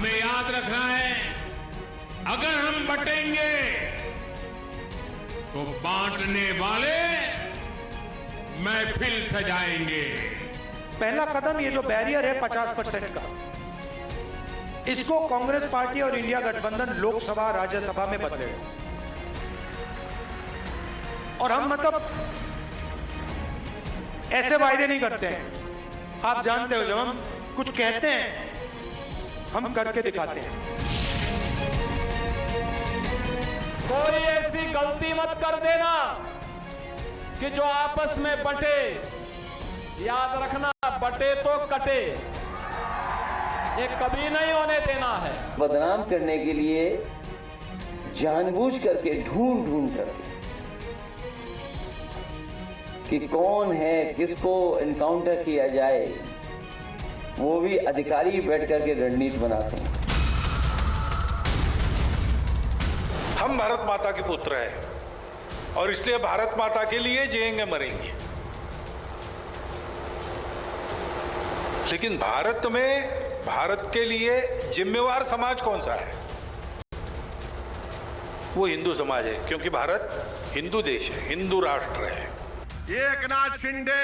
हमें याद रखना है, अगर हम बटेंगे तो बांटने वाले महफिल सजाएंगे। पहला कदम ये जो बैरियर है 50% का, इसको कांग्रेस पार्टी और इंडिया गठबंधन लोकसभा राज्यसभा में बदलेगा। और हम मतलब ऐसे वायदे नहीं करते हैं, आप जानते हो, जब हम कुछ कहते हैं हम करके दिखाते हैं। कोई ऐसी गलती मत कर देना कि जो आपस में बटे। याद रखना, बटे तो कटे, ये कभी नहीं होने देना है। बदनाम करने के लिए जानबूझ करके ढूंढ करके कि कौन है, किसको इनकाउंटर किया जाए, वो भी अधिकारी बैठ करके रणनीति बनाते हैं। हम भारत माता के पुत्र हैं और इसलिए भारत माता के लिए जिएंगे मरेंगे। लेकिन भारत में भारत के लिए जिम्मेवार समाज कौन सा है? वो हिंदू समाज है, क्योंकि भारत हिंदू देश है, हिंदू राष्ट्र है। एकनाथ शिंदे,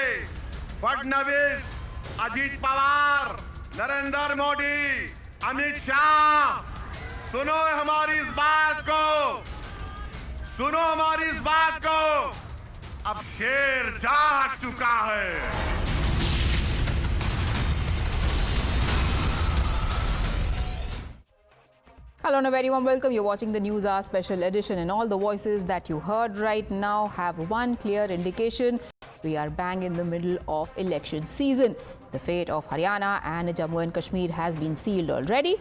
फडणवीस, अजीत पवार, नरेंद्र मोदी, अमित शाह, सुनो हमारी इस बात को, सुनो हमारी इस बात को। अब शेर जाग चुका है। Hello and a very warm welcome. You're watching the News Hour special edition, and all the voices that you heard right now have one clear indication. We are bang in the middle of election season. The fate of Haryana and Jammu and Kashmir has been sealed already.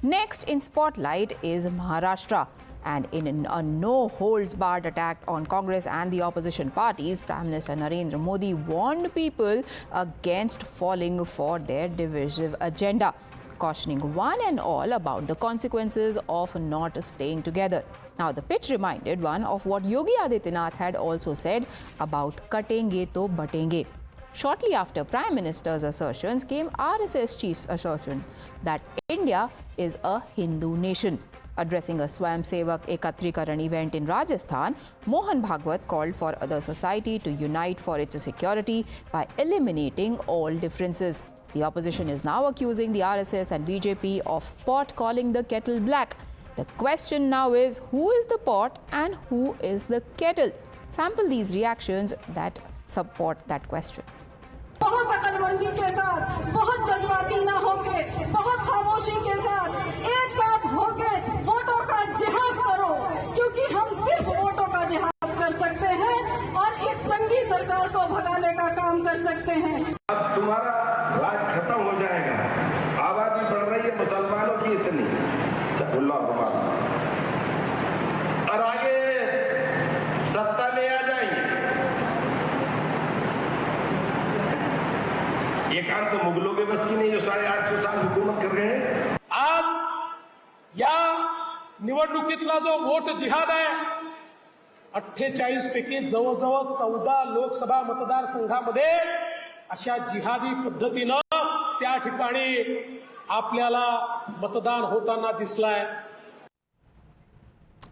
Next in spotlight is Maharashtra. And in a no-holds-barred attack on Congress and the opposition parties, Prime Minister Narendra Modi warned people against falling for their divisive agenda, cautioning one and all about the consequences of not staying together. Now, the pitch reminded one of what Yogi Adityanath had also said about katenge to batenge. Shortly after Prime Minister's assertions came RSS chief's assertion that India is a Hindu nation. Addressing a Swayamsevak Ekatrikaran event in Rajasthan, Mohan Bhagwat called for the society to unite for its security by eliminating all differences. The opposition is now accusing the RSS and BJP of pot calling the kettle black. The question now is, who is the pot and who is the kettle? Sample these reactions that support that question. बहुत अकलमंदी के साथ, बहुत जज्बाती ना होके, बहुत खामोशी के साथ, एक साथ होके वोटों का जिहाद करो, क्योंकि हम सिर्फ वोटों का जिहाद कर सकते हैं और इस संघी सरकार को भगाने का काम कर सकते हैं। अब तुम्हारा राज खत्म हो जाएगा। आबादी बढ़ रही है मुसलमानों की इतनी, और आगे सत्ता में आ जाएंगे। ये काम तो मुगलों के बस की नहीं, जो 850 साल हुकूमत कर रहे हैं। आज या निवडणुकीतला जो वोट जिहाद आहे, 48 पैकी जवळजवळ 14 लोकसभा मतदारसंघामध्ये अशा जिहादी पद्धतीनं त्या ठिकाणी आपल्याला मतदान होताना दिसलाय.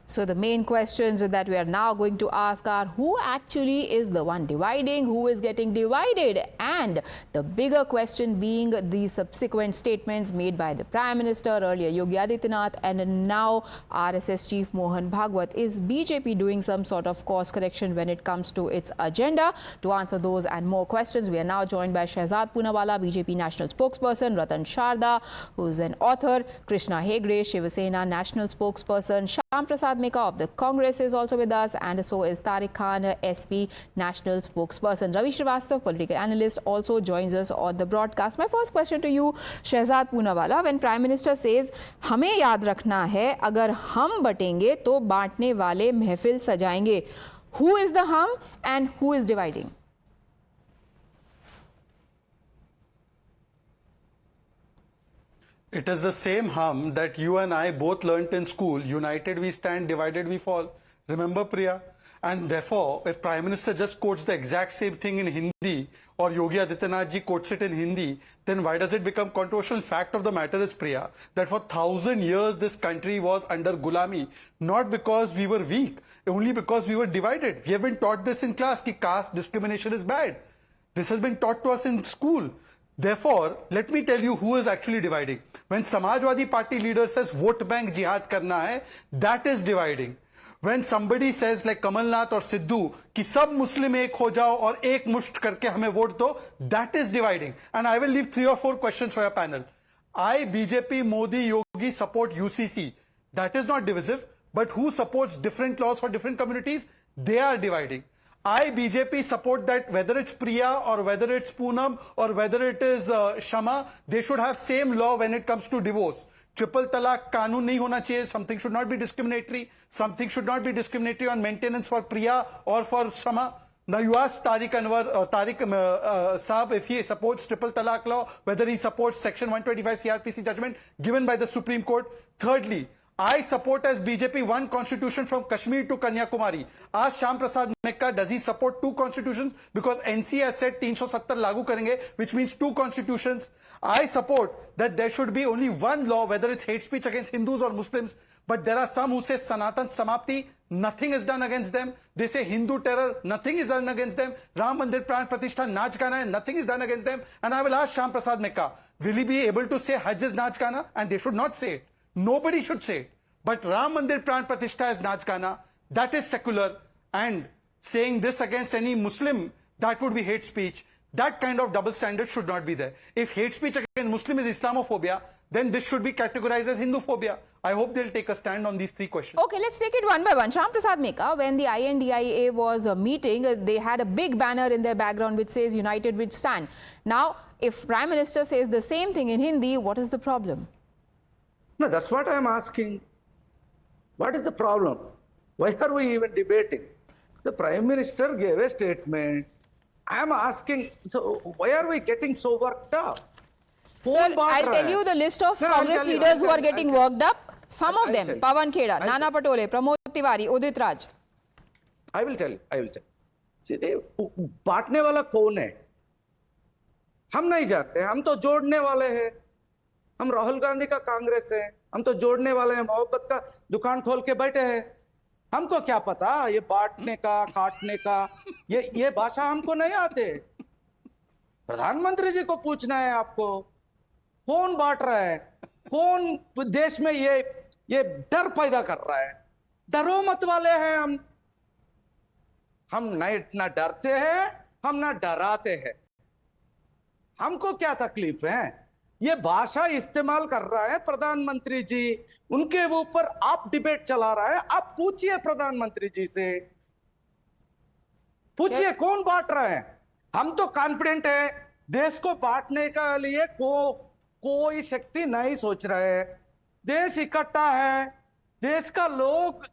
So the main questions that we are now going to ask are, who actually is the one dividing, who is getting divided, and the bigger question being the subsequent statements made by the Prime Minister, earlier Yogi Adityanath, and now RSS Chief Mohan Bhagwat. Is BJP doing some sort of course correction when it comes to its agenda? To answer those and more questions, we are now joined by Shehzad Poonawalla, BJP National Spokesperson, Ratan Sharda, who is an author, Krishna Hegde, Shiv Sena National Spokesperson, Shyam Prasad Meka of the Congress is also with us, and so is Tariq Khan, SP National Spokesperson. Ravi Srivastav, political analyst, also joins us on the broadcast. My first question to you, Shehzad Poonawalla, when Prime Minister says, हमें याद रखना है, अगर हम बटेंगे तो बांटने वाले महफिल सजाएंगे. Who is the hum and who is dividing? It is the same hum that you and I both learnt in school. United we stand, divided we fall. Remember, Priya? And therefore, if Prime Minister just quotes the exact same thing in Hindi or Yogi Adityanath ji quotes it in Hindi, then why does it become controversial? Fact of the matter is, Priya, that for 1,000 years this country was under Gulami, not because we were weak, only because we were divided. We have been taught this in class, that caste discrimination is bad. This has been taught to us in school. Therefore, let me tell you who is actually dividing. When Samajwadi Party leader says vote bank jihad karna hai, that is dividing. When somebody says like Kamalnath or Sidhu कि सब मुस्लिम एक हो जाओ और एक मुश्त करके हमें वोट दो, that is dividing. And I will leave 3 or 4 questions for your panel. I, BJP, Modi, Yogi support UCC. That is not divisive. But who supports different laws for different communities? They are dividing. I, BJP, support that whether it's Priya or whether it's Poonam or whether it is Shama, they should have same law when it comes to divorce. Triple talaq कानून नहीं होना चाहिए. Something should not be discriminatory. Something should not be discriminatory on maintenance for Priya or for Shama. Now you ask Tariq Saab if he supports triple talaq law, whether he supports section 125 CRPC judgment given by the Supreme Court. Thirdly, I support as BJP one constitution from Kashmir to Kanyakumari. Ask Shyam Prasad Mekka, does he support 2 constitutions? Because NC has said 370 lagu karenge, which means 2 constitutions. I support that there should be only one law, whether it's hate speech against Hindus or Muslims. But there are some who say Sanatan Samapti, nothing is done against them. They say Hindu terror, nothing is done against them. Ram Mandir Pran Pratishtha, Naach Gana hai, nothing is done against them. And I will ask Shyam Prasad Mekka, will he be able to say Hajj is Naach Gana? And they should not say it. Nobody should say it. But Ram Mandir Pran Pratishtha is Naach Gana. That is secular. And saying this against any Muslim, that would be hate speech. That kind of double standard should not be there. If hate speech against Muslim is Islamophobia, then this should be categorized as Hinduphobia. I hope they'll take a stand on these 3 questions. Okay, let's take it one by one. Shyam Prasad Mekka, when the INDIA was meeting, they had a big banner in their background which says United We Stand. Now, if Prime Minister says the same thing in Hindi, what is the problem? No, that's what I am asking. What is the problem? Why are we even debating? The Prime Minister gave a statement. I am asking, so why are we getting so worked up? Sir, I'll tell you the list of Congress leaders who are getting worked up. Some of them, Pawan Kheda, Nana Patole, Pramod Tiwari, Udit Raj. I will tell you. See, बांटने वाला कौन है? हम नहीं जानते. हम तो जोड़ने वाले हैं. हम राहुल गांधी का कांग्रेस है. हम तो जोड़ने वाले हैं. मोहब्बत का दुकान खोल के बैठे हैं. हमको क्या पता ये बांटने का, काटने का, ये भाषा हमको नहीं आते. प्रधानमंत्री जी को पूछना है आपको. कौन बांट रहा है? कौन देश में ये डर पैदा कर रहा है? डरो मत वाले हैं हम ना डरते हैं, हम ना डराते हैं. हमको क्या तकलीफ है? ये भाषा इस्तेमाल कर रहा है प्रधानमंत्री जी, उनके ऊपर आप डिबेट चला रहा है. आप पूछिए प्रधानमंत्री जी से, पूछिए कौन बांट रहा है. हम तो कॉन्फिडेंट है देश को बांटने के लिए कोई शक्ति नहीं सोच रहा है. देश इकट्ठा है. देश का लोग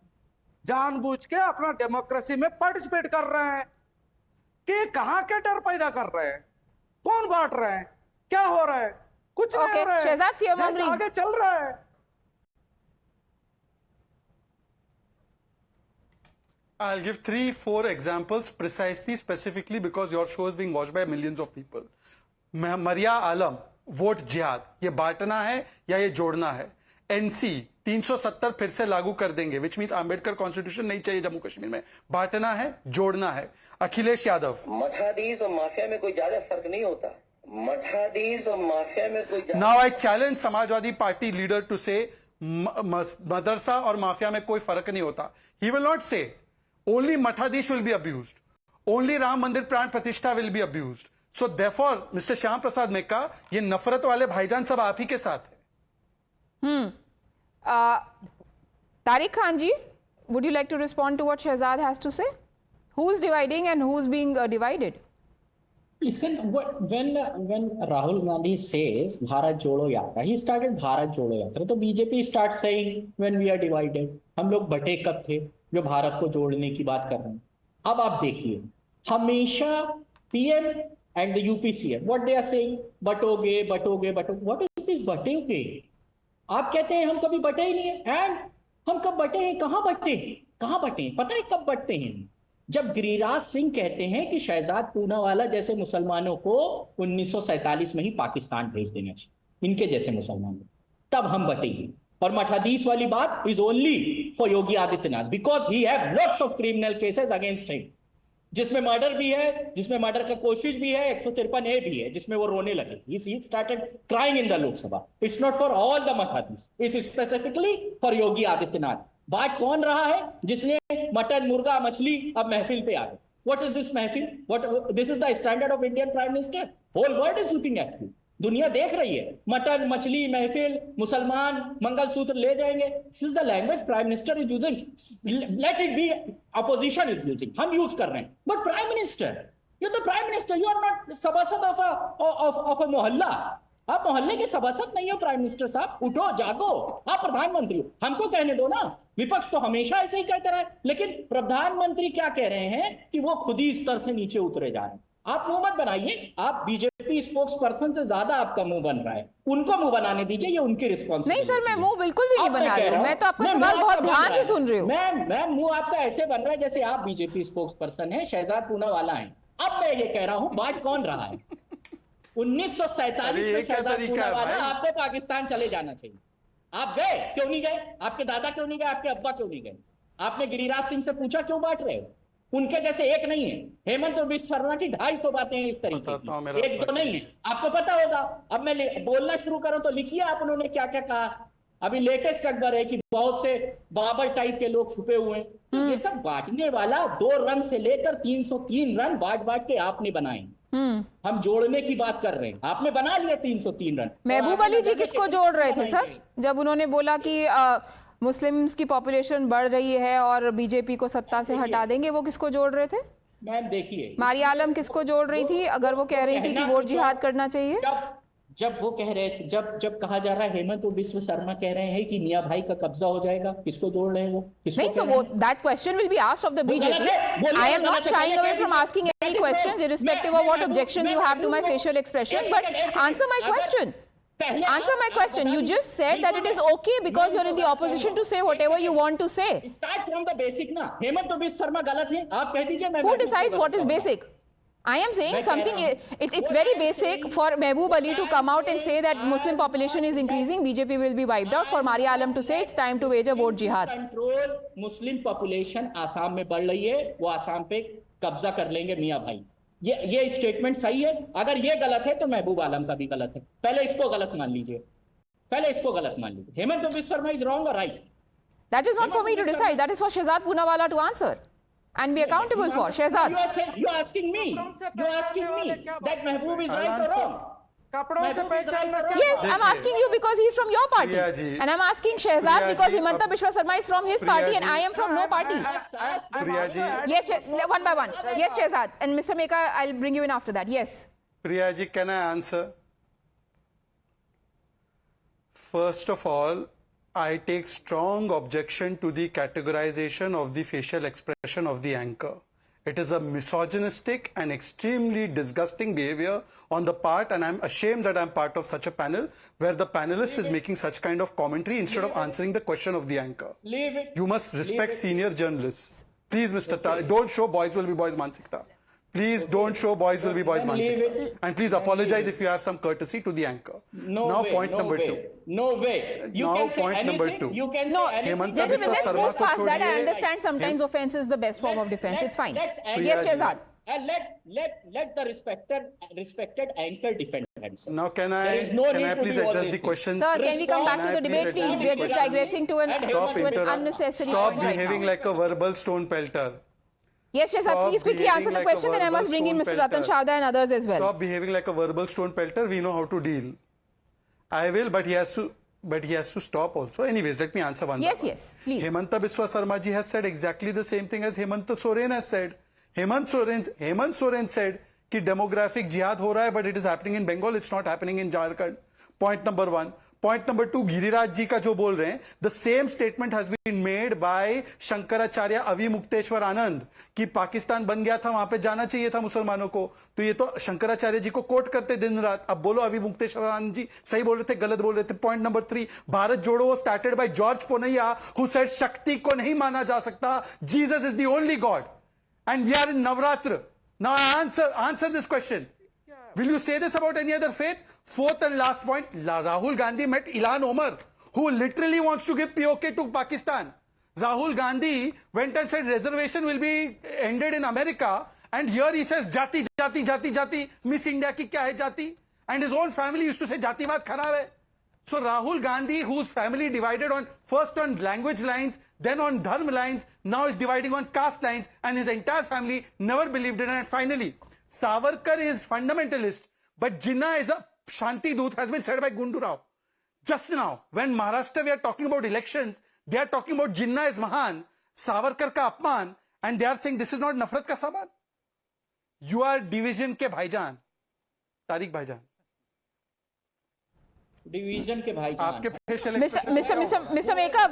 जानबूझ के अपना डेमोक्रेसी में पार्टिसिपेट कर रहे हैं. कि कहां के डर पैदा कर रहे हैं? कौन बांट रहा है? क्या हो रहा है? कुछ नहीं हो रहा है. शहजाद fear-mongering. आगे चल रहा है. I'll give 3-4 examples precisely, specifically because your show is being watched by millions of people. Maria Alam, vote जिहाद, ये बांटना है या ये जोड़ना है? एनसी 370 फिर से लागू कर देंगे, विच मीन्स आंबेडकर कॉन्स्टिट्यूशन नहीं चाहिए जम्मू कश्मीर में. बांटना है, जोड़ना है. अखिलेश यादव, मठाधीश और माफिया में कोई ज्यादा फर्क नहीं होता. मठाधीश और माफिया में कोई. Now I challenge Samajwadi Party leader to say मदरसा और माफिया में कोई फर्क नहीं होता. He will not say only Mathadish will be abused. Only Ram Mandir Pran Pratishtha will be abused. So therefore, Mr. Shyam Prasad Mekka, ये नफरत वाले भाईजान सब आप ही के साथ है. Tariq Khan ji, would you like to respond to what Shehzad has to say? Who's dividing and who's being divided? Listen, when Rahul Gandhi says Bharat Jodo Yatra, he started Bharat Jodo Yatra. तो BJP starts saying when we are divided. हम लोग बटे कब थे जो भारत को जोड़ने की बात कर रहे हैं. अब आप देखिए, हमेशा PM and the UPCM, what they are saying, बटोगे. What is this बटेगे? आप कहते हैं हम कभी बटे ही नहीं है. And हम कब बटे हैं? कहाँ बटे हैं? पता है कब बटते हैं? जब गिरिराज सिंह कहते हैं कि शहजाद पूनावाला जैसे मुसलमानों को 1947 में ही पाकिस्तान भेज देना चाहिए, इनके जैसे मुसलमानों, तब हम बटेंगे। और मठाधीश वाली बात is only for Yogi Adityanath because he have lots of criminal cases against him, जिसमें मर्डर भी है, जिसमें मर्डर का कोशिश भी है, 153A भी है, जिसमें वो रोने लगे। He started crying in the Lok Sabha. It's not for all the Mathadis. It's specifically for Yogi Adityanath. बात कौन रहा है जिसने मटन, मुर्गा, मछली अब महफिल पे आ गए? What is this महफिल? This is the standard of Indian Prime Minister. Whole world is looking at you. दुनिया देख रही है, मटन, मछली, महफिल, मुसलमान, मंगलसूत्र ले जाएंगे। This is the language Prime Minister is using. Let it be opposition is using. हम यूज कर रहे हैं, but Prime Minister, you're the Prime Minister. You are not सभासद of a मोहल्ला। आप मोहल्ले के सभासद नहीं हो प्राइम मिनिस्टर साहब। उठो, जागो, आप प्रधानमंत्री हो। हमको कहने दो ना, विपक्ष तो हमेशा ऐसे ही कहते रहे, लेकिन प्रधानमंत्री क्या कह रहे हैं कि वो खुद ही स्तर से नीचे उतरे जा रहे हैं। आप मुंह मत बनाइए, आप बीजेपी स्पोक्स पर्सन से ज्यादा आपका मुंह बन रहा है, उनको मुंह बनाने दीजिए, ये उनकी रिस्पॉन्सिबिलिटी। नहीं सर, मैं मुंह बिल्कुल भी नहीं बना रही हूँ, मैं तो आपका सवाल बहुत ध्यान से सुन रही हूँ। मैं मुंह आपका ऐसे बन रहा है जैसे आप बीजेपी स्पोक्स पर्सन है, शहजाद पूनावाला है। अब मैं ये कह रहा हूँ, बात कौन रहा है? 1947 में शहजाद पूनावाला आपको पाकिस्तान चले जाना चाहिए, आप गए क्यों नहीं गए? आपके दादा क्यों नहीं गए? आपके अब्बा क्यों नहीं गए? आपने गिरिराज सिंह से पूछा क्यों बांट रहे हो? उनके जैसे एक नहीं है। हेमंत बिस्वा शर्मा की 250 बातें हैं इस तरीके की, एक दो नहीं है, आपको पता होगा। अब मैं बोलना शुरू करूं तो लिखिए आप उन्होंने क्या क्या कहा। अभी लेटेस्ट अखबर है कि बहुत से बाबर टाइप के लोग छुपे हुए हैं। तो ये सब बांटने वाला 2 रन से लेकर 303 रन बांट के आपने बनाए। हम जोड़ने की बात कर रहे हैं, आपने बना लिया 303 रन। महबूब अली जी किसको जोड़ रहे थे सर, जब उन्होंने बोला कि मुस्लिम्स की पॉपुलेशन बढ़ रही है और बीजेपी को सत्ता से हटा देंगे, वो किसको जोड़ रहे थे? मैम देखिए, मारिया आलम किसको जोड़ रही थी अगर वो कह रही थी कि वोट जिहाद करना चाहिए? जब वो कह रहे थे, जब कहा जा रहा है हेमंत बिस्वा शर्मा कह रहे हैं कि मियां भाई का कब्जा हो जाएगा, किसको जोड़ रहे हैं वो? नहीं, so that question will be asked of the BJP. I am not shying away from asking any questions irrespective of what objections you have to my facial expressions, but answer my question. Answer my question. You just said that it is okay because you're in the opposition to say whatever you want to say. Start from the basic ना। हेमंत बिस्वा शर्मा गलत है, आप कह दीजिए। Who decides what is basic? I am saying something, it's very basic for Mahboob Ali to come out and say that Muslim population is increasing, BJP will be wiped out, for Maria Alam to say it's time to wage a vote jihad. Control Muslim population Assam में बढ़ रही है, वो आसाम पे कब्जा कर लेंगे मियां भाई। ये स्टेटमेंट सही है? अगर ये गलत है तो महबूब आलम का भी गलत है। पहले इसको गलत मान लीजिए, हेमंत बिस्वा शर्मा इज रॉन्ग और right? That is not for me to decide, that is for Shehzad Poonawala to answer and be accountable for. Shehzad, you're asking me that Mahboob is right or wrong? Yes, I'm asking you because he's from your party, and I'm asking Shehzad because Himanta Biswa Sarma is from his party and I am from no party. Yes, one by one. Yes, Shehzad, and Mr. Meka, I'll bring you in after that. Yes. Priya ji, can I answer? First of all, I take strong objection to the categorization of the facial expression of the anchor. It is a misogynistic and extremely disgusting behavior on the part, and I'm ashamed that I'm part of such a panel where the panelist is making such kind of commentary instead of answering the question of the anchor. You must respect senior journalists. Please, Mr. Don't show boys will be boys Mansikta. Please don't show boys will be boys Mansikta. And please apologize if you have some courtesy to the anchor. Now point number 2. No way. Now point number 2. You can No, say anything. gentlemen, let's move past that. I understand sometimes offense is the best form of defense. It's fine. Yes, Shehzad. And let the respected anchor defend himself. Now can I please address the questions? Sir, can we come back to the debate, please? We are just digressing to an unnecessary Stop point right behaving now. like a verbal stone pelter. Yes, Shehzad, please quickly answer the question, then I must bring in Mr. Ratan Sharda and others as well. Stop behaving like a verbal stone pelter. We know how to deal. I will, but he has to stop also. Anyways, let me answer one. Yes, please. Hemanta Biswa Sarma ji has said exactly the same thing as Hemanta Soren has said. Hemant Soren said कि demographic jihad हो रहा है, but it is happening in Bengal. It's not happening in Jharkhand. Point number 1. Point number 2, Giriraj ji का जो बोल रहे हैं, the same statement has been made by Shankaracharya अवि मुक्तेश्वर आनंद कि पाकिस्तान बन गया था, वहां पे जाना चाहिए था मुसलमानों को। तो ये तो शंकराचार्य जी को कोट करते दिन रात। अब बोलो अवि मुक्तेश्वर आनंद जी सही बोल रहे थे, गलत बोल रहे थे। पॉइंट नंबर 3, भारत जोड़ो वो started by George Ponnaiah, who said शक्ति को नहीं माना जा सकता, Jesus is the only God. and we are in Navratra. Now answer this question. Will you say this about any other faith? Fourth and last point, Rahul Gandhi met Ilhan Omar, who literally wants to give POK to Pakistan. Rahul Gandhi went and said reservation will be ended in America, and here he says jati, jati, jati, jati, Miss India ki kya hai jati? And his own family used to say jativad kharab hai. So Rahul Gandhi, whose family divided first on language lines, then on dharma lines, now is dividing on caste lines, and his entire family never believed in it. And finally, Savarkar is fundamentalist, but Jinnah is a Shanti Doot, has been said by Gundu Rao. Just now, when Maharashtra we are talking about elections, they are talking about Jinnah is Mahan, Savarkar ka apman, and they are saying this is not nafrat ka saban. You are division ke bhaijan, Tariq bhaijan. Division ke bhaijan. Mr. Meka,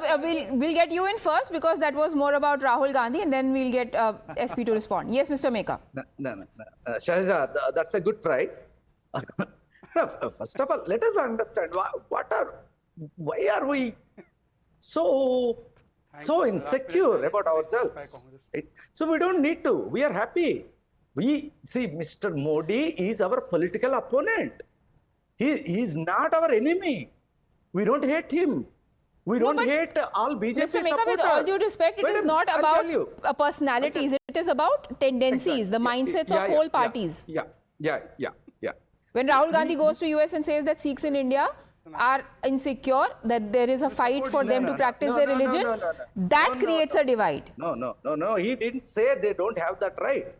we'll get you in first because that was more about Rahul Gandhi, and then we'll get SP to respond. Yes, Mr. Meka. No. Shahjad, that's a good try. No, first of all, let us understand why are we so insecure about ourselves? Right? So we don't need to. We are happy. We see Mr. Modi is our political opponent. He is not our enemy. We don't hate him. We don't hate all BJP Mr. Meka, supporters. with all due respect, it is not about personalities. It is about tendencies, the mindsets of whole parties. Yeah. When Rahul Gandhi goes to US and says that Sikhs in India are insecure, that there is a fight for them to practice their religion, that creates a divide. No. He didn't say they don't have that right.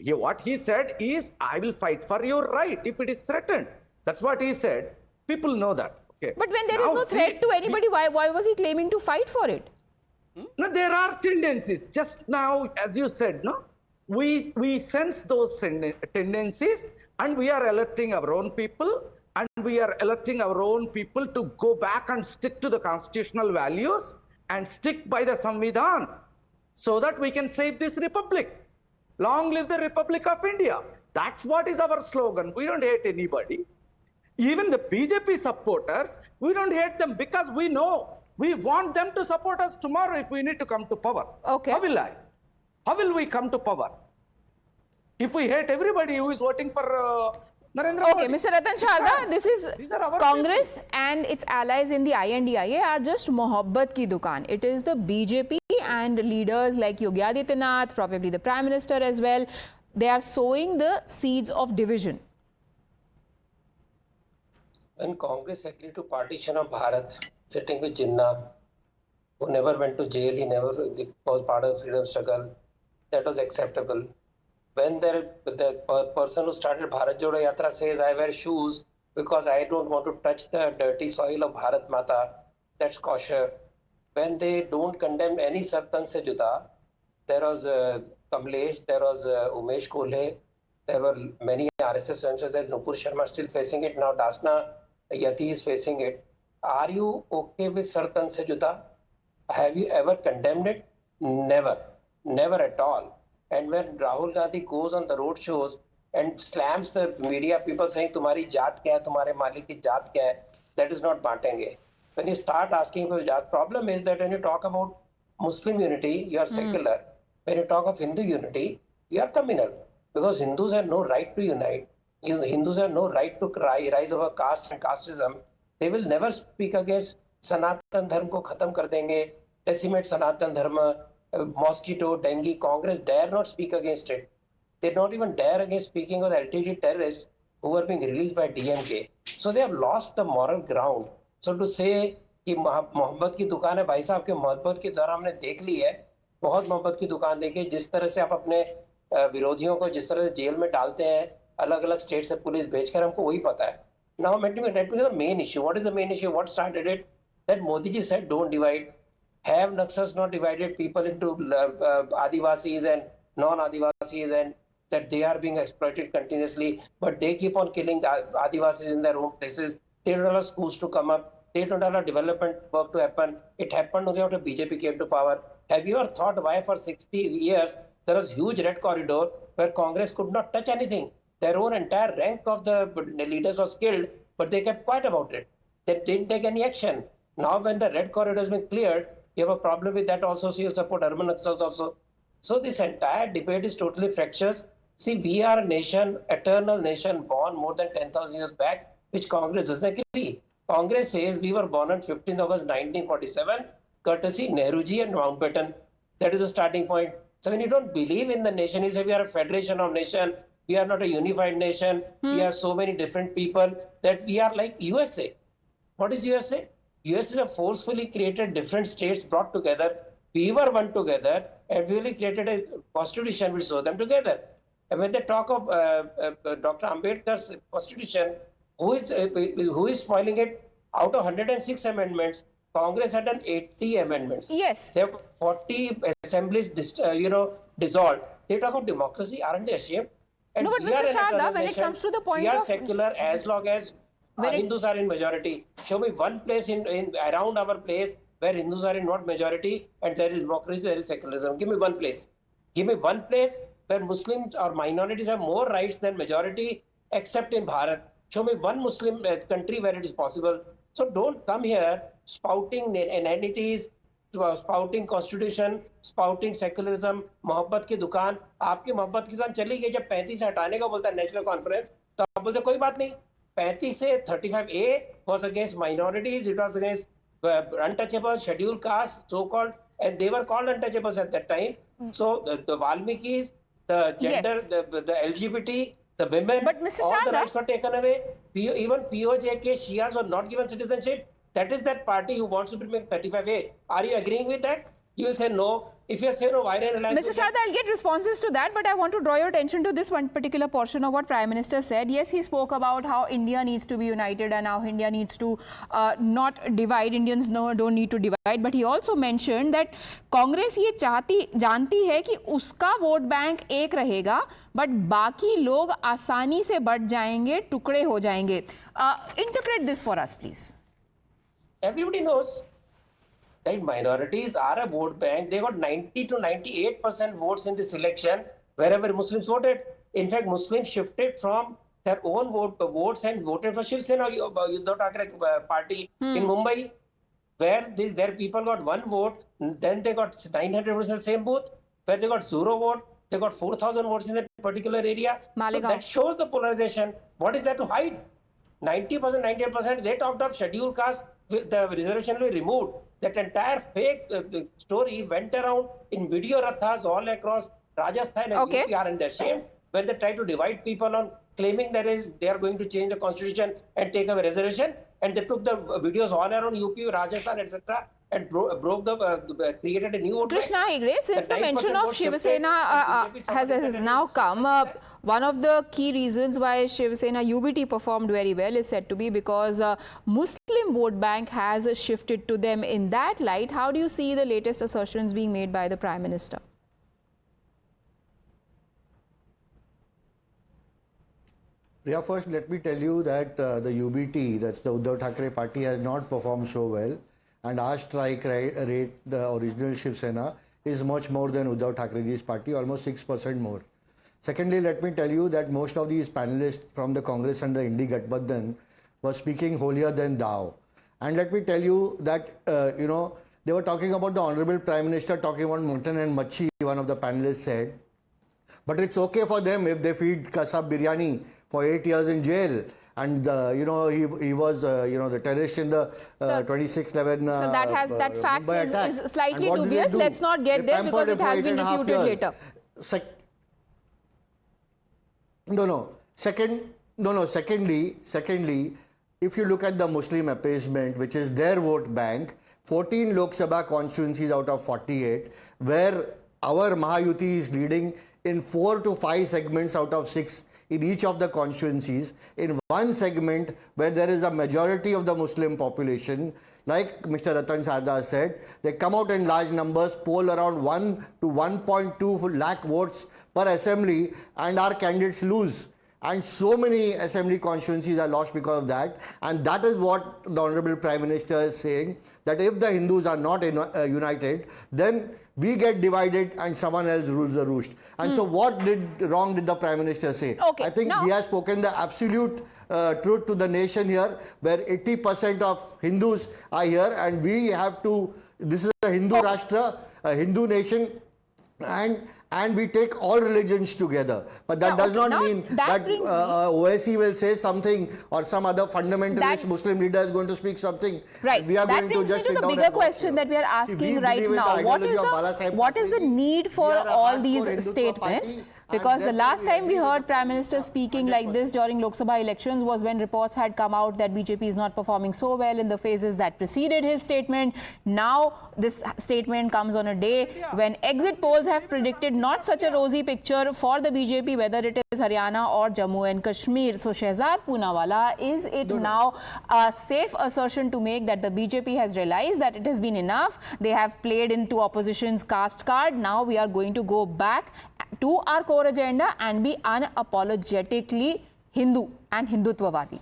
What he said is, I will fight for your right if it is threatened. That's what he said. People know that. Okay. But when there is no threat to anybody, why was he claiming to fight for it? No, there are tendencies. Just now, as you said, no, we sense those tendencies, and we are alerting our own people, and we are alerting our own people to go back and stick to the constitutional values and stick by the Samvidhan so that we can save this republic. Long live the Republic of India. That's what is our slogan. We don't hate anybody. Even the BJP supporters, we don't hate them because we know we want them to support us tomorrow if we need to come to power. Okay. How will we come to power? If we hate everybody who is voting for Narendra Modi. Okay, Mr. Ratan Sharda, this is Congress and its allies in the INDIA are just mohabbat ki dukaan. It is the BJP and leaders like Yogi Adityanath, probably the Prime Minister as well. They are sowing the seeds of division. When Congress agreed to partition of Bharat, sitting with Jinnah, who never went to jail, he never was part of the freedom struggle, that was acceptable. When the person who started Bharat Jodo Yatra says, I wear shoes because I don't want to touch the dirty soil of Bharat Mata, that's kosher. When they don't condemn any Sartan se juda, there was Kamlesh, there was Umesh Kolhe, there were many RSS members, like Nupur Sharma still facing it, now Dasna Yati is facing it. Are you okay with Sartan se juda? Have you ever condemned it? Never at all. And when Rahul Gandhi goes on the road shows and slams the media people saying, "Tumhari jaat kya hai, tumhare malik ki jaat kya hai," that is not baantenge. When you start asking for jaat, problem is that when you talk about Muslim unity, you are secular. When you talk of Hindu unity, you are communal. Because Hindus have no right to unite. Hindus have no right to rise over caste and casteism. They will never speak against Sanatan Dharma ko khatam kar denge, decimate Sanatan Dharma. Mosquito, dengue, Congress dare not speak against it. They don't even dare against speaking of the LTT terrorists who were being released by DMK. So they have lost the moral ground. So to say कि मोहब्बत की दुकान है, भाई साहब के मोहब्बत की दौरान हमने देख ली है, बहुत मोहब्बत की दुकान देखी, जिस तरह से आप अपने विरोधियों को जिस तरह से जेल में डालते हैं, अलग अलग स्टेट से पुलिस भेजकर, हमको वही पता है. Now let me the main issue. What is the main issue? What started it? That Modi ji said don't divide. Have Naxals not divided people into Adivasis and non-Adivasis, and that they are being exploited continuously, but they keep on killing the Adivasis in their own places. They don't allow schools to come up. They don't allow development work to happen. It happened only after BJP came to power. Have you ever thought why for 60 years there was huge red corridor where Congress could not touch anything? Their own entire rank of the leaders was killed, but they kept quiet about it. They didn't take any action. Now when the red corridor has been cleared, you have a problem with that also, so you support urban Naxals also. So this entire debate is totally fractious. See, we are a nation, eternal nation, born more than 10,000 years back, which Congress doesn't agree. Congress says we were born on 15th August 1947, courtesy Nehruji and Mountbatten. That is the starting point. So when you don't believe in the nation, you say we are a federation of nation, we are not a unified nation, we are so many different people, that we are like USA. What is USA? US is a forcefully created different states brought together. We were one together and we really created a constitution which saw them together. And when they talk of Dr. Ambedkar's constitution, who is spoiling it? Out of 106 amendments, Congress had done 80 amendments. Yes. There were 40 assemblies, dissolved. They talk of democracy. Aren't they ashamed? And no, but Mr. Sharda, when it comes to the point we are of secular as long as Hindus are in majority. Show me one place in around our place where Hindus are in not majority and there is democracy, there is secularism. Give me one place. Give me one place where Muslims or minorities have more rights than majority, except in Bharat. Show me one Muslim country where it is possible. So don't come here spouting inanities, spouting constitution, spouting secularism, मोहब्बत की दुकान. आपकी मोहब्बत की दुकान चली गई जब 35 से हटाने का बोलता है नेशनल कॉन्फ्रेंस, तो आप बोलते कोई बात नहीं. 35 से 35A was against minorities, it was against untouchables, scheduled castes, so-called, and they were called untouchables at that time. So the Valmikis, the gender, the LGBT, the women, but Mr. all Sharda, the rights were taken away. Even POJK, Shias were not given citizenship. That is that party who wants to bring 35A. Are you agreeing with that? You will say no. If you say no, why not alliance? Mr. Sharda, I'll get responses to that, but I want to draw your attention to this one particular portion of what Prime Minister said. Yes, he spoke about how India needs to be united and how India needs to not divide. Indians don't need to divide. But he also mentioned that Congress ये जानती है कि उसका vote bank एक रहेगा, but बाकी लोग आसानी से बट जाएंगे, टुकड़े हो जाएंगे. Interpret this for us, please. Everybody knows that minorities are a vote bank. They got 90 to 98% votes in this election wherever Muslims voted. In fact, Muslims shifted from their own votes and voted for Shiv Sena, Uddhav Thackeray party in Mumbai, where their people got one vote. Then they got 900 votes in the same booth, where they got 0 vote. They got 4,000 votes in that particular area. So that shows the polarization. What is there to hide? 90%, 98%, they talked of scheduled caste, the reservation will be removed. That entire fake story went around in video rathas all across Rajasthan and UP are ashamed when they try to divide people on claiming that they are going to change the constitution and take away reservation. And they took the videos all around UP, Rajasthan, etc. and created a new Krishna Hegde, since the mention of Shiv Sena has now come, one of the key reasons why Shiv Sena UBT performed very well is said to be because Muslim vote bank has shifted to them. In that light, how do you see the latest assertions being made by the Prime Minister? Yeah, first let me tell you that the UBT, that's the Uddhav Thackeray party, has not performed so well. And our strike rate, the original Shiv Sena, is much more than Uddhav Thackeray's party, almost 6% more. Secondly, let me tell you that most of these panelists from the Congress and the Indi Gathbandhan were speaking holier than thou. And let me tell you that, they were talking about the Honorable Prime Minister, talking about mutton and machi, one of the panelists said. But it's okay for them if they feed kasab biryani for 8 years in jail. And, he was, the terrorist in the 26/11 so that fact is slightly dubious. Let's not get there because it has been refuted later. Secondly, if you look at the Muslim appeasement, which is their vote bank, 14 Lok Sabha constituencies out of 48, where our Mahayuti is leading in 4 to 5 segments out of 6 in each of the constituencies. In one segment where there is a majority of the Muslim population, like Mr. Ratan Sarda said, they come out in large numbers, poll around 1 to 1.2 lakh votes per assembly, and our candidates lose. And so many assembly constituencies are lost because of that. And that is what the Honorable Prime Minister is saying, that if the Hindus are not united, then we get divided and someone else rules the roost. And so what wrong did the Prime Minister say? I think he has spoken the absolute truth to the nation here, where 80% of Hindus are here and we have to, this is a Hindu Rashtra, a Hindu nation, and we take all religions together. But that does not mean that OSCE will say something or some other fundamentalist Muslim leader is going to speak something. Right. We are that going to brings just me to the bigger question that we are asking right now. What is the need for all these statements? Because the last time we heard Prime Minister speaking like this during Lok Sabha elections was when reports had come out that BJP is not performing so well in the phases that preceded his statement. Now this statement comes on a day when exit polls have predicted not such a rosy picture for the BJP, whether it is Haryana or Jammu and Kashmir. So Shehzad Poonawalla, is it now a safe assertion to make that the BJP has realized that it has been enough? They have played into opposition's caste card. Now we are going to go back to our core agenda and be unapologetically Hindu and Hindutvavadi.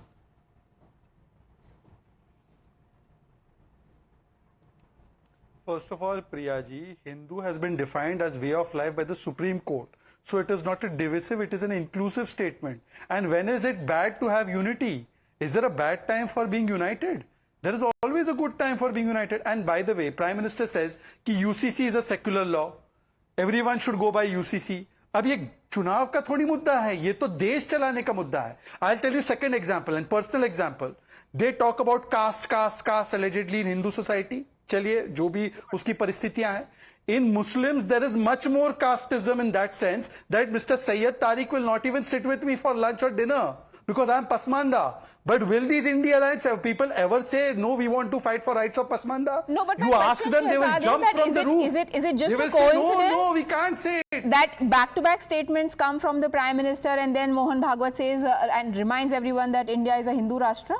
First of all, Priyaji, Hindu has been defined as way of life by the Supreme Court. So it is not a divisive, it is an inclusive statement. And when is it bad to have unity? Is there a bad time for being united? There is always a good time for being united. And by the way, Prime Minister says that UCC is a secular law. Everyone should go by UCC. अब ये चुनाव का थोड़ी मुद्दा है, ये तो देश चलाने का मुद्दा है. I'll tell you second example and personal example. They talk about caste allegedly in Hindu society. चलिए जो भी उसकी परिस्थितियां हैं. In Muslims, there is much more casteism in that sense that Mr. Syed Tariq will not even sit with me for lunch or dinner because I am Pasmanda. But will these India Alliance people ever say, no, we want to fight for rights of Pasmanda? No, but you ask them, they will jump from the roof. Is it just a coincidence? Say, no, we can't say it. That back-to-back statements come from the Prime Minister and then Mohan Bhagwat says and reminds everyone that India is a Hindu Rashtra?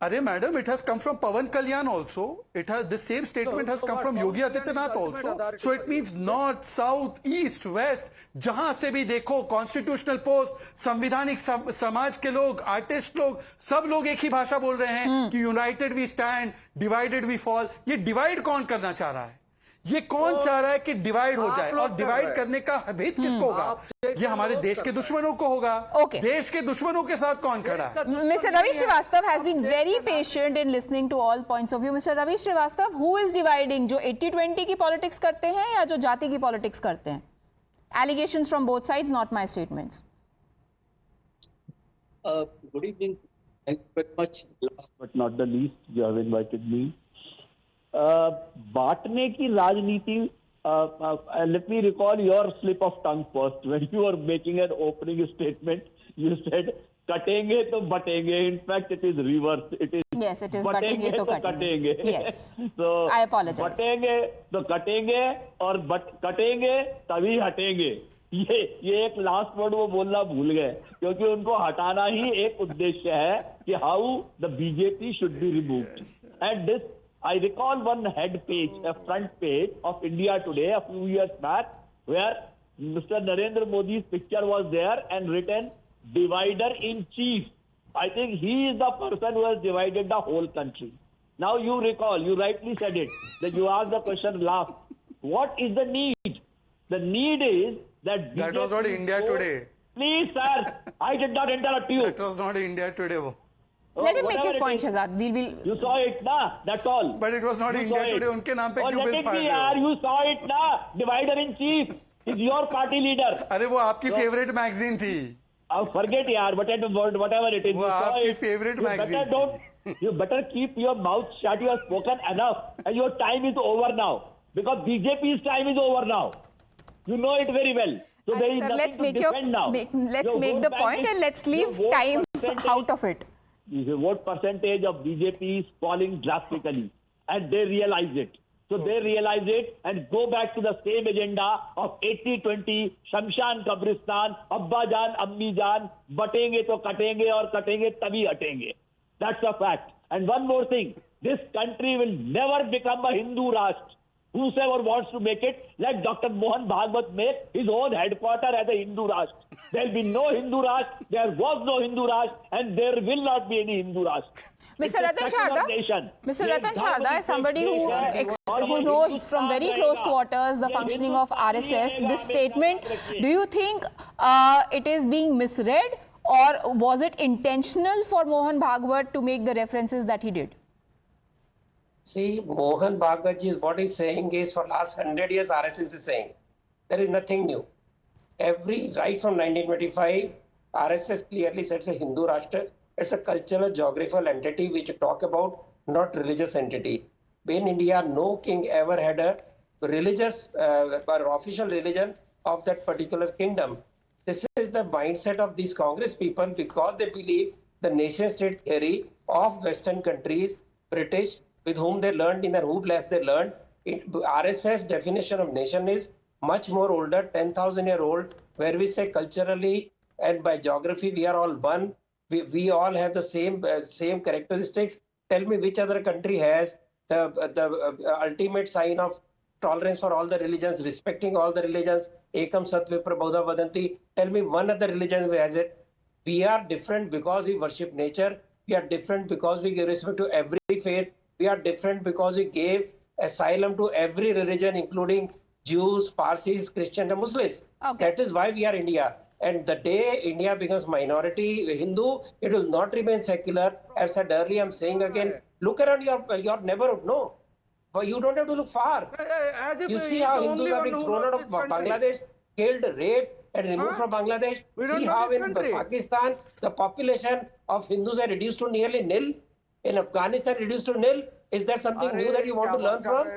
Arey madam, it has come from Pawan Kalyan also. The same statement has come from Yogi Adityanath also. So it means north, south, east, west, जहां से भी देखो constitutional post, संविधानिक समाज के लोग, artist लोग, सब लोग एक ही भाषा बोल रहे हैं कि united we stand, divided we fall. ये divide कौन करना चाह रहा है? ये कौन चाह रहा है कि डिवाइड हो जाए और डिवाइड करने का हित किसको होगा? ये हमारे देश के दुश्मनों को होगा. देश के दुश्मनों के साथ कौन खड़ा है? Mr. Ravi Srivastava has been very patient in listening to all points of view. Mr. Ravi Srivastava, who is dividing? जो 80-20 की पॉलिटिक्स करते हैं या जो जाति की पॉलिटिक्स करते हैं? Allegations from both sides, not my statements. Good evening. Thank you very much. Last but not the least, you have invited me. बांटने की राजनीति, let me recall your slip of tongue first. When you were making an opening statement, you said कटेंगे तो बटेंगे. In fact, it is reverse. It is yes, it is बटेंगे तो कटेंगे. Yes. So I apologize. बटेंगे तो कटेंगे और कटेंगे तभी हटेंगे. ये एक लास्ट वर्ड वो बोलना भूल गए क्योंकि उनको हटाना ही एक उद्देश्य है कि how the BJP should be removed. And this, I recall one head page, a front page of India Today a few years back where Mr. Narendra Modi's picture was there and written divider in chief. I think he is the person who has divided the whole country. Now you recall, you rightly said it, that you asked the question last. What is the need? The need is that... That was not India Today. Please sir, I did not interrupt you. That was not India Today. Let him make his point, Shehzad. You saw it, na? That's all. But it was not India Today. Unke naam pe kyun bill file rahe ho? You saw it, na? Divider in chief is your party leader. अरे वो आपकी favorite magazine थी. Forget yaar, whatever it is. वो आपकी favorite magazine. You better keep your mouth shut. You have spoken enough, and your time is over now because BJP's time is over now. You know it very well. So there is nothing to defend now. Let's make the point and let's leave time out of it. The vote percentage of BJP is falling drastically and they realize it. So they realize it and go back to the same agenda of 80-20, Shamshan Kabristan, Abba Jan, Ammi Jan, batenge to katenge aur katenge tabhi hatenge. That's a fact. And one more thing, this country will never become a Hindu Rashtra. Whosoever wants to make it, let Dr. Mohan Bhagwat make his own headquarter as a Hindu Rashtra. There will be no Hindu Rashtra, there was no Hindu Rashtra, and there will not be any Hindu Rashtra. Mr. Ratan Sharda, as somebody who knows from very close quarters the functioning of RSS, this statement, do you think it is being misread or was it intentional for Mohan Bhagwat to make the references that he did? See, Mohan Bhagwat ji, what he's saying is for last 100 years RSS is saying. There is nothing new. Right from 1925, RSS clearly says a Hindu Rashtra. It's a cultural, geographical entity which talk about, not religious entity. In India, no king ever had a religious or official religion of that particular kingdom. This is the mindset of these Congress people because they believe the nation state theory of Western countries, British, with whom they learned in their who left they learned. RSS definition of nation is much more older, 10,000 year old, where we say culturally and by geography we are all one. We all have the same characteristics. Tell me which other country has the ultimate sign of tolerance for all the religions, respecting all the religions, ekam sat vipra bahudha vadanti. Tell me one other religion who has it. We are different because we worship nature. We are different because we give respect to every faith. We are different because we gave asylum to every religion, including Jews, Parsis, Christians, and Muslims. Okay. That is why we are India. And the day India becomes minority Hindu, it will not remain secular. I've said earlier, I'm saying again, look around your neighborhood. No, but you don't have to look far. You see how Hindus are being thrown out of Bangladesh, killed, raped, and removed from Bangladesh. See how in Pakistan, the population of Hindus are reduced to nearly nil. In Afghanistan, reduced to nil. Is that something new that you want to learn from?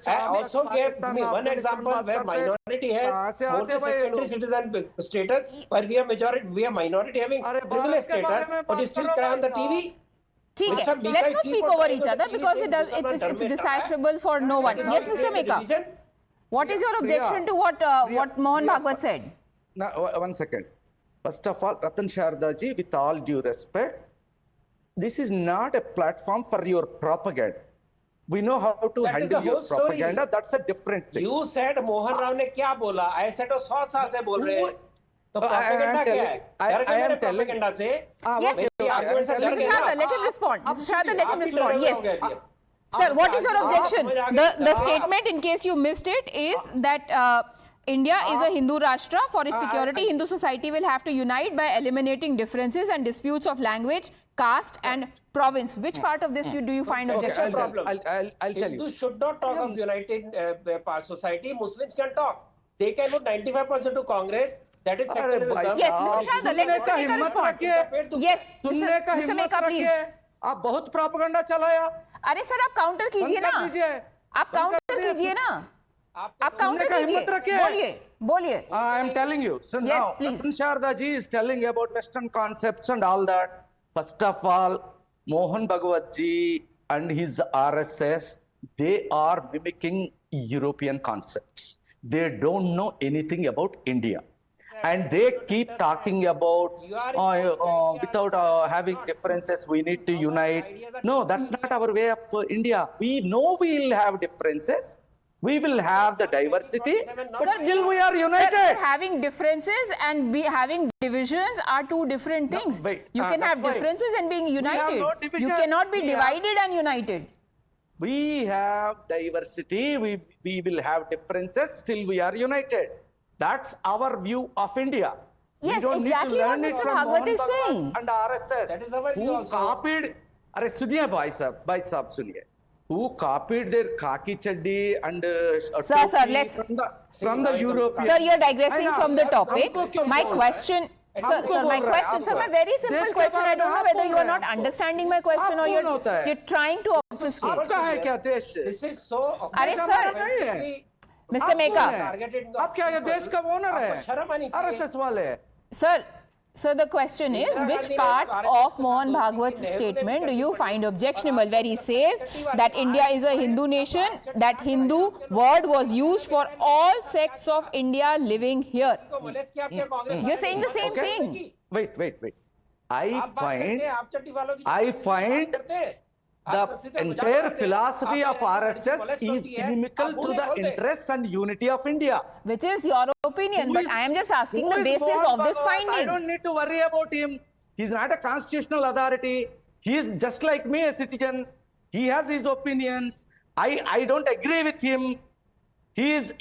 I also gave me one example where minority has more than secondary citizen status, but we are minority having privileged status, but you still cry on the TV. Let's not speak over each other because it's decipherable for no one. Yes, Mr. Meka. What is your objection to what Mohan Bhagwat said? Now, 1 second. First of all, Ratan Sharda ji, with all due respect, this is not a platform for your propaganda. We know how to handle your propaganda. That's a different thing. You said Mohan Rao ne kya bola? I said 100 saal se bol rahe hain. तो propaganda क्या है? डर गए मेरे propaganda से? Yes, Mr. Sharda, let him respond. Mr. Sharda, let him respond. Yes. Sir, what is your objection? The statement, in case you missed it, is that India is a Hindu Rashtra. For its security, Hindu society will have to unite by eliminating differences and disputes of language, caste and province. Which part of this do you find objectionable? I'll tell you. Hindus should not talk of united society. Muslims can talk. They can vote 95% to Congress. That is secularism. Yes, Mr. Sharda, let Mr. Meka respond. Yes, Mr. Meka, please. आप बहुत propaganda चलाया. अरे sir आप counter कीजिए ना. आप counter कीजिए ना. आप काउंटर कीजिए. बोलिए. I am telling you. So now, Ratan Sharda ji is telling about Western concepts and all that. First of all, Mohan Bhagwat ji and his RSS, they are mimicking European concepts. They don't know anything about India. And they keep talking about without having differences, we need to unite. No, that's not our way of India. We know we will have differences. We will have the diversity, but still we are united. Sir, having differences and having divisions are two different things. No, you can have differences and being united. You cannot be divided and united. We have diversity. We will have differences. Still we are united. That's our view of India. Yes, exactly what Mr. Bhagwat is saying. And RSS. That is our view also. Copied. Arey suniye bhai sahab suniye. Who copied their khaki chaddi and sir, let's from the European. Sir, you're digressing from the topic. My question. Sir, my very simple question. I don't know whether you are not understanding my question or you're trying to obfuscate. This is so. Arey sir. Mr. Meka. आप क्या ये देश का owner है? RSS वाले. Sir, the question is, which part of Mohan Bhagwat's statement do you find objectionable, where he says that India is a Hindu nation, that Hindu word was used for all sects of India living here? You're saying the same thing. Wait. I find the entire philosophy of RSS is inimical to the interests and unity of India. Which is your opinion, but I am just asking the basis of this finding. I don't need to worry about him. He's not a constitutional authority. He is just like me, a citizen. He has his opinions. I don't agree with him. His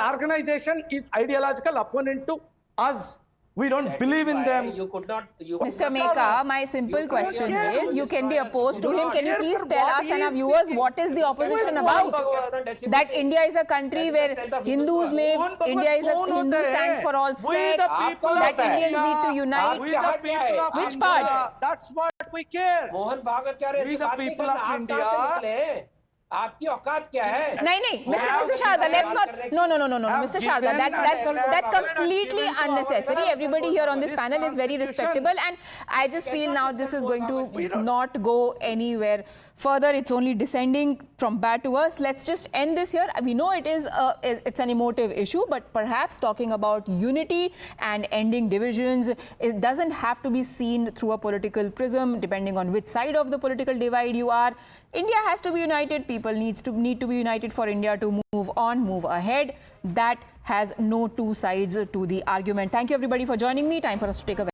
organization is ideological opponent to us. We don't That believe is in why them. You could not. You Mr. could not- Meka, my simple you question could not is, you can be destroy us. opposed to You him. could Can you not. please For tell what us he and our is viewers speaking. what is the opposition Mohan about? Bhagwat. That India is a country where Hindus live, Mohan Bhagwat India is a कौन Hindu होते stands हैं? for all We sects, the people of that Indians India. need to unite. We the people of Which India. part? That's what we care. Mohan Bhagwat क्या रहे We the people of India. आपकी औकात क्या है? नहीं, Mr. Sharda, let's not. No, Mr. Sharda, that's completely unnecessary. Everybody here on this panel is very respectable, and I just feel now this is going to not go anywhere further. It's only descending from bad to worse. Let's just end this here. We know it's an emotive issue, but perhaps talking about unity and ending divisions, it doesn't have to be seen through a political prism, depending on which side of the political divide you are. India has to be united. People need to be united for India to move on, move ahead. That has no two sides to the argument. Thank you everybody for joining me. Time for us to take a